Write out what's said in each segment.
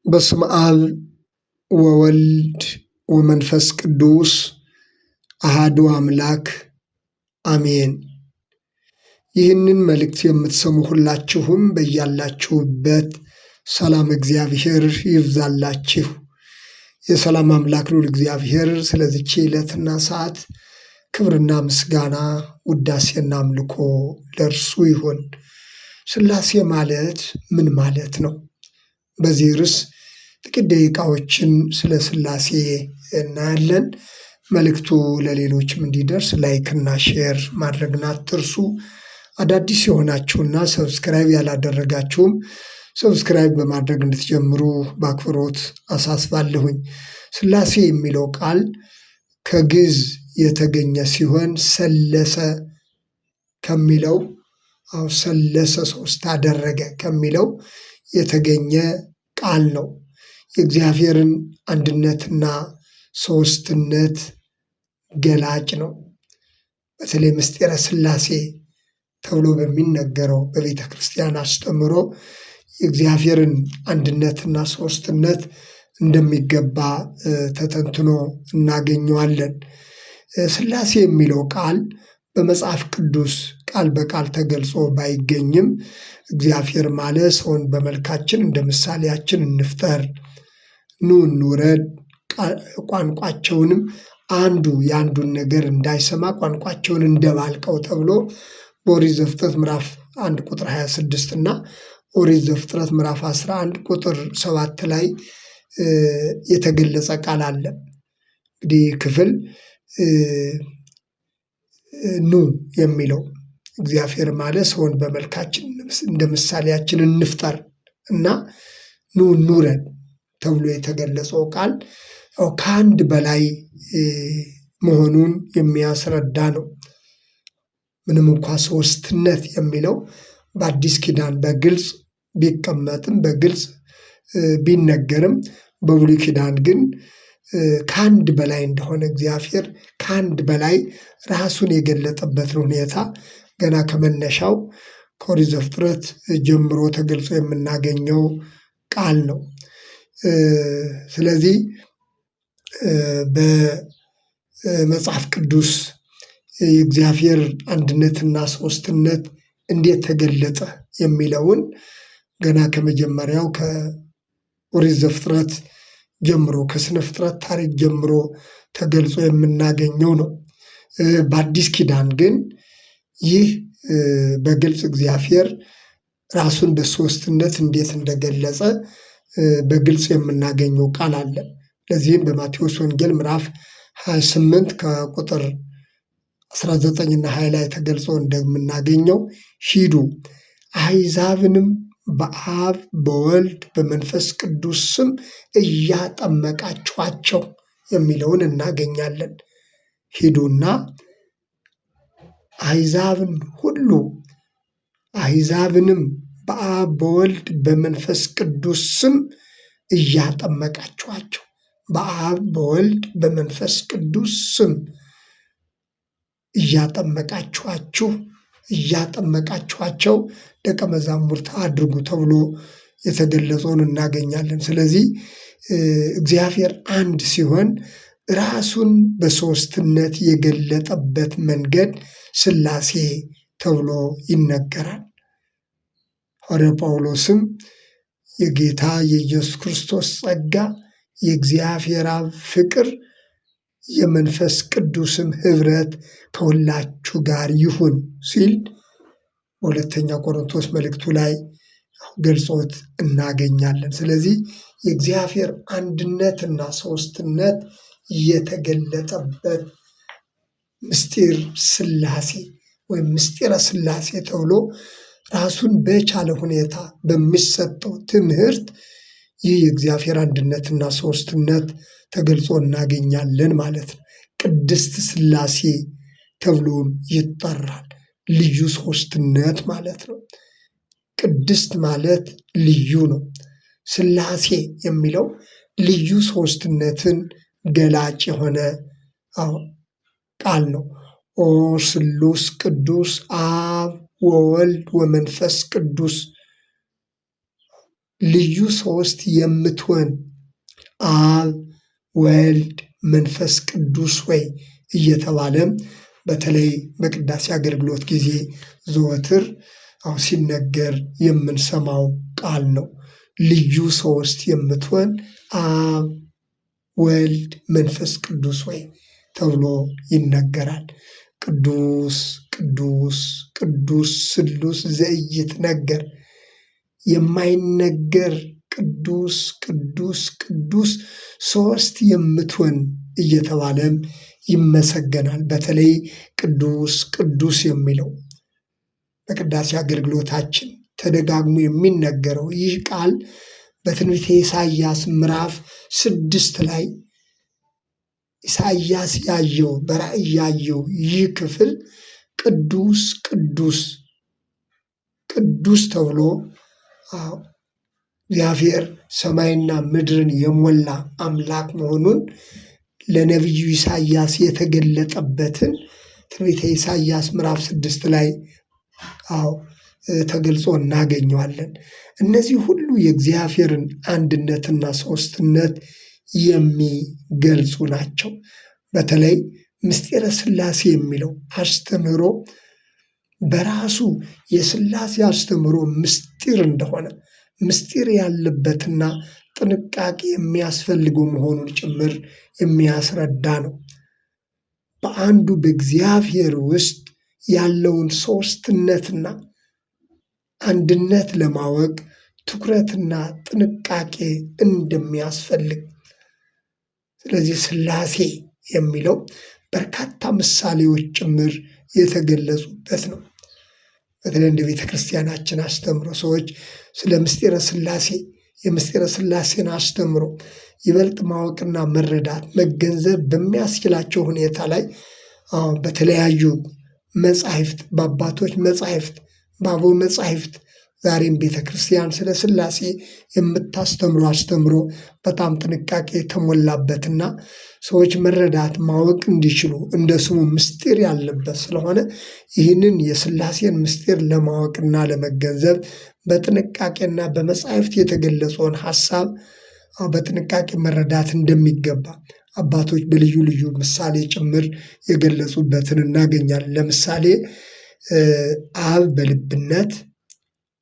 በስመ አብ ወወልድ ወመንፈስ ቅዱስ አሃዱ አምላክ አሜን። ይህንን መልእክት የምትሰሙ ሁላችሁም በያላችሁበት ሰላም እግዚአብሔር ይብዛላችሁ። የሰላም አምላክ ልዑል እግዚአብሔር ስለዚች ዕለትና ሰዓት ክብርና ምስጋና ውዳሴና አምልኮ ለእርሱ ይሁን። ሥላሴ ማለት ምን ማለት ነው? በዚህ ርዕስ ጥቂት ደቂቃዎችን ስለ ሥላሴ እናያለን። መልእክቱ ለሌሎችም እንዲደርስ ላይክና ሼር ማድረግን አትርሱ። አዳዲስ የሆናችሁና ሰብስክራይብ ያላደረጋችሁም ሰብስክራይብ በማድረግ እንድትጀምሩ በአክብሮት አሳስባለሁኝ። ሥላሴ የሚለው ቃል ከግዕዝ የተገኘ ሲሆን ሰለሰ ከሚለው ሰለሰ ሶስት አደረገ ከሚለው የተገኘ ቃል ነው። የእግዚአብሔርን አንድነትና ሶስትነት ገላጭ ነው። በተለይ ምስጢረ ሥላሴ ተብሎ በሚነገረው በቤተ ክርስቲያን አስተምህሮ የእግዚአብሔርን አንድነትና ሶስትነት እንደሚገባ ተተንትኖ እናገኘዋለን። ሥላሴ የሚለው ቃል በመጽሐፍ ቅዱስ ቃል በቃል ተገልጾ ባይገኝም እግዚአብሔር ማለት ሰውን በመልካችን እንደ ምሳሌያችን እንፍጠር፣ ኑ እንውረድ፣ ቋንቋቸውንም አንዱ የአንዱን ነገር እንዳይሰማ ቋንቋቸውን እንደባልቀው ተብሎ በኦሪት ዘፍጥረት ምዕራፍ 1 ቁጥር 26 እና ኦሪት ዘፍጥረት ምዕራፍ 11 ቁጥር 7 ላይ የተገለጸ ቃል አለ። እንግዲህ ክፍል ኑ የሚለው እግዚአብሔር ማለት ሰውን በመልካችን እንደ ምሳሌያችን እንፍጠር እና ኑ እንውረድ ተብሎ የተገለጸው ቃል ከአንድ በላይ መሆኑን የሚያስረዳ ነው። ምንም እንኳ ሶስትነት የሚለው በአዲስ ኪዳን በግልጽ ቢቀመጥም በግልጽ ቢነገርም በብሉይ ኪዳን ግን ከአንድ በላይ እንደሆነ እግዚአብሔር ከአንድ በላይ ራሱን የገለጠበትን ሁኔታ ገና ከመነሻው ከኦሪት ዘፍጥረት ጀምሮ ተገልጾ የምናገኘው ቃል ነው። ስለዚህ በመጽሐፍ ቅዱስ የእግዚአብሔር አንድነትና ሶስትነት እንዴት ተገለጠ የሚለውን ገና ከመጀመሪያው ከኦሪት ዘፍጥረት ጀምሮ ከስነ ፍጥረት ታሪክ ጀምሮ ተገልጾ የምናገኘው ነው። በአዲስ ኪዳን ግን ይህ በግልጽ እግዚአብሔር ራሱን በሶስትነት እንዴት እንደገለጸ በግልጽ የምናገኘው ቃል አለ። ለዚህም በማቴዎስ ወንጌል ምዕራፍ 28 ከቁጥር 19ና 20 ላይ ተገልጾ እንደምናገኘው ሂዱ አሕዛብንም በአብ በወልድ በመንፈስ ቅዱስ ስም እያጠመቃችኋቸው የሚለውን እናገኛለን። ሂዱና አሕዛብንም በአብ በወልድ በመንፈስ ቅዱስ ስም እያጠመቃችኋቸው፣ በአብ በወልድ በመንፈስ ቅዱስ ስም እያጠመቃችኋቸው ደቀ መዛሙርት አድርጉ ተብሎ የተገለጸውን እናገኛለን። ስለዚህ እግዚአብሔር አንድ ሲሆን ራሱን በሶስትነት የገለጠበት መንገድ ሥላሴ ተብሎ ይነገራል። ሐዋርያው ጳውሎስም የጌታ የኢየሱስ ክርስቶስ ጸጋ፣ የእግዚአብሔር አብ ፍቅር፣ የመንፈስ ቅዱስም ኅብረት ከሁላችሁ ጋር ይሁን ሲል በሁለተኛ ቆሮንቶስ መልእክቱ ላይ ገልጾት እናገኛለን። ስለዚህ የእግዚአብሔር አንድነትና ሶስትነት የተገለጠበት ምስጢር ሥላሴ ወይም ምስጢረ ሥላሴ ተብሎ ራሱን በቻለ ሁኔታ በሚሰጠው ትምህርት ይህ የእግዚአብሔር አንድነትና ሶስትነት ተገልጾ እናገኛለን ማለት ነው። ቅድስት ሥላሴ ተብሎም ይጠራል። ልዩ ሶስትነት ማለት ነው። ቅድስት ማለት ልዩ ነው። ሥላሴ የሚለው ልዩ ሶስትነትን ገላጭ የሆነ ቃል ነው። ኦ ስሉስ ቅዱስ አብ ወወልድ ወመንፈስ ቅዱስ ልዩ ሶስት የምትሆን አብ ወልድ መንፈስ ቅዱስ ሆይ እየተባለ በተለይ በቅዳሴ አገልግሎት ጊዜ ዘወትር ሲነገር የምንሰማው ቃል ነው። ልዩ ሶስት የምትሆን አብ ወልድ መንፈስ ቅዱስ ሆይ ተብሎ ይነገራል። ቅዱስ ቅዱስ ቅዱስ ስሉስ ዘኢይትነገር፣ የማይነገር ቅዱስ ቅዱስ ቅዱስ ሶስት የምትሆን እየተባለም ይመሰገናል። በተለይ ቅዱስ ቅዱስ የሚለው በቅዳሴ አገልግሎታችን ተደጋግሞ የሚነገረው ይህ ቃል በትንቢተ ኢሳይያስ ምዕራፍ 6 ላይ ኢሳይያስ ያየው በራእይ ያየው ይህ ክፍል ቅዱስ ቅዱስ ቅዱስ ተብሎ እግዚአብሔር ሰማይና ምድርን የሞላ አምላክ መሆኑን ለነቢዩ ኢሳይያስ የተገለጠበትን ትንቢተ ኢሳይያስ ምዕራፍ 6 ላይ ተገልጾ እናገኘዋለን። እነዚህ ሁሉ የእግዚአብሔርን አንድነትና ሶስትነት የሚገልጹ ናቸው። በተለይ ምስጢረ ሥላሴ የሚለው አስተምህሮ በራሱ የሥላሴ አስተምህሮ ምስጢር እንደሆነ ምስጢር ያለበትና ጥንቃቄ የሚያስፈልገው መሆኑን ጭምር የሚያስረዳ ነው። በአንዱ በእግዚአብሔር ውስጥ ያለውን ሶስትነትና አንድነት ለማወቅ ትኩረትና ጥንቃቄ እንደሚያስፈልግ፣ ስለዚህ ሥላሴ የሚለው በርካታ ምሳሌዎች ጭምር የተገለጹበት ነው። በተለይ እንደ ቤተ ክርስቲያናችን አስተምሮ ሰዎች ስለ ምስጢረ ሥላሴ የምስጢረ ሥላሴን አስተምሮ ይበልጥ ማወቅና መረዳት መገንዘብ በሚያስችላቸው ሁኔታ ላይ በተለያዩ መጻሕፍት፣ በአባቶች መጻሕፍት፣ በአበው መጻሕፍት ዛሬም ቤተ ክርስቲያን ስለ ሥላሴ የምታስተምሮ አስተምሮ በጣም ጥንቃቄ የተሞላበትና ሰዎች መረዳት ማወቅ እንዲችሉ እንደ ስሙ ምስጢር ያለበት ስለሆነ ይህንን የሥላሴን ምስጢር ለማወቅና ለመገንዘብ በጥንቃቄና በመጻሕፍት የተገለጸውን ሐሳብ በጥንቃቄ መረዳት እንደሚገባ አባቶች በልዩ ልዩ ምሳሌ ጭምር የገለጹበትን እናገኛለን። ለምሳሌ አብ በልብነት፣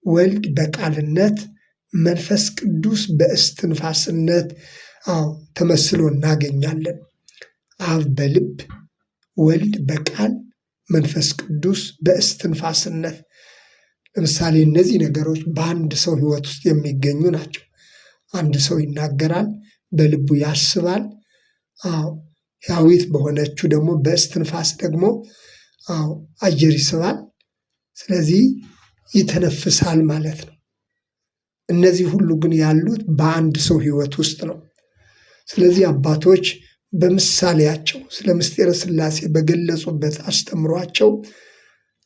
ወልድ በቃልነት፣ መንፈስ ቅዱስ በእስትንፋስነት ተመስሎ እናገኛለን። አብ በልብ፣ ወልድ በቃል፣ መንፈስ ቅዱስ በእስትንፋስነት። ለምሳሌ እነዚህ ነገሮች በአንድ ሰው ሕይወት ውስጥ የሚገኙ ናቸው። አንድ ሰው ይናገራል፣ በልቡ ያስባል። ሕያዊት በሆነችው ደግሞ በእስትንፋስ ደግሞ አየር ይስባል። ስለዚህ ይተነፍሳል ማለት ነው። እነዚህ ሁሉ ግን ያሉት በአንድ ሰው ሕይወት ውስጥ ነው። ስለዚህ አባቶች በምሳሌያቸው ስለ ምስጢረ ሥላሴ በገለጹበት አስተምሯቸው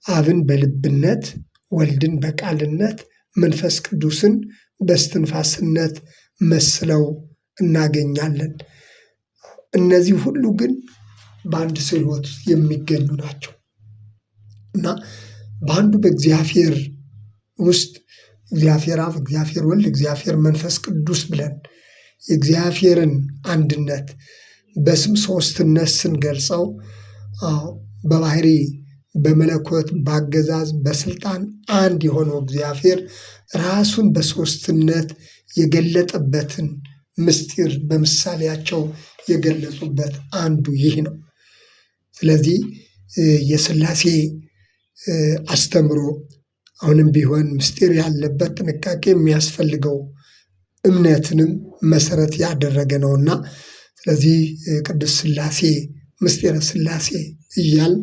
አብን በልብነት፣ ወልድን በቃልነት፣ መንፈስ ቅዱስን በእስትንፋስነት መስለው እናገኛለን። እነዚህ ሁሉ ግን በአንድ ሰው ሕይወት ውስጥ የሚገኙ ናቸው እና በአንዱ በእግዚአብሔር ውስጥ እግዚአብሔር አብ፣ እግዚአብሔር ወልድ፣ እግዚአብሔር መንፈስ ቅዱስ ብለን የእግዚአብሔርን አንድነት በስም ሶስትነት ስንገልጸው በባህሪ በመለኮት በአገዛዝ በስልጣን አንድ የሆነው እግዚአብሔር ራሱን በሶስትነት የገለጠበትን ምስጢር በምሳሌያቸው የገለጹበት አንዱ ይህ ነው። ስለዚህ የሥላሴ አስተምሮ አሁንም ቢሆን ምስጢር ያለበት ጥንቃቄ የሚያስፈልገው እምነትንም መሰረት ያደረገ ነውና ስለዚህ ቅዱስ ሥላሴ ምስጢረ ሥላሴ እያል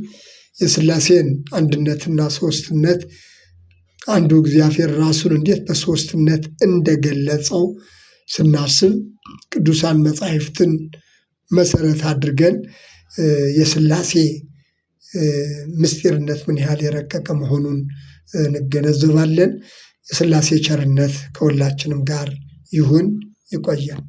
የሥላሴን አንድነትና ሶስትነት አንዱ እግዚአብሔር ራሱን እንዴት በሶስትነት እንደገለጸው ስናስብ ቅዱሳን መጻሕፍትን መሰረት አድርገን የሥላሴ ምስጢርነት ምን ያህል የረቀቀ መሆኑን እንገነዘባለን። የሥላሴ ቸርነት ከሁላችንም ጋር ይሁን። ይቆያል።